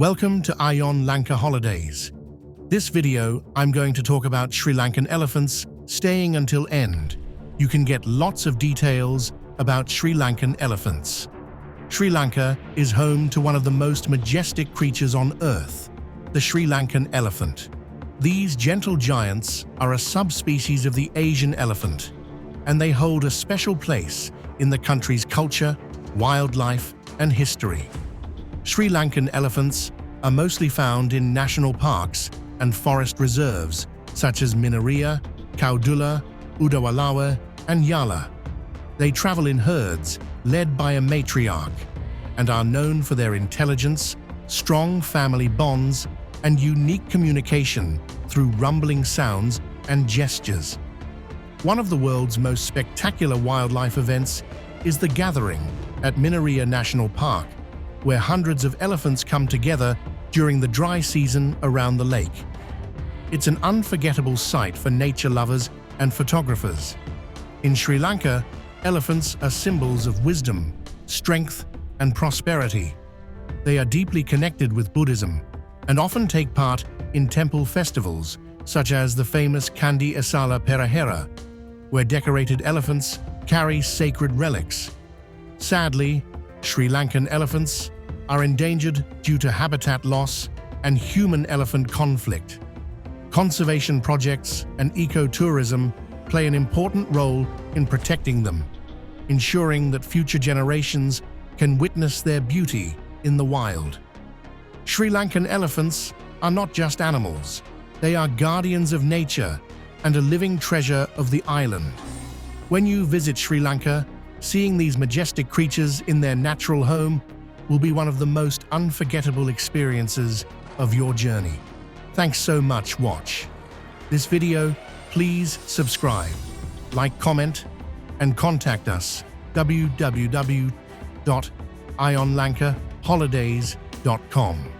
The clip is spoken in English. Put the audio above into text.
Welcome to AYON LANKA Holidays. This video, I'm going to talk about Sri Lankan elephants staying until end. You can get lots of details about Sri Lankan elephants. Sri Lanka is home to one of the most majestic creatures on Earth, the Sri Lankan elephant. These gentle giants are a subspecies of the Asian elephant, and they hold a special place in the country's culture, wildlife, and history. Sri Lankan elephants are mostly found in national parks and forest reserves such as Minneriya, Udawalawe, and Yala. They travel in herds led by a matriarch and are known for their intelligence, strong family bonds, and unique communication through rumbling sounds and gestures. One of the world's most spectacular wildlife events is the gathering at Minneriya National Park, where hundreds of elephants come together during the dry season around the lake. It's an unforgettable sight for nature lovers and photographers. In Sri Lanka, elephants are symbols of wisdom, strength, and prosperity. They are deeply connected with Buddhism and often take part in temple festivals, such as the famous Kandy Esala Perahera, where decorated elephants carry sacred relics. Sadly, Sri Lankan elephants are endangered due to habitat loss and human-elephant conflict. Conservation projects and ecotourism play an important role in protecting them, ensuring that future generations can witness their beauty in the wild. Sri Lankan elephants are not just animals, they are guardians of nature and a living treasure of the island. When you visit Sri Lanka, seeing these majestic creatures in their natural home will be one of the most unforgettable experiences of your journey. Thanks so much for watching this video. Please subscribe, like, comment, and contact us www.ayonlankaholidays.com.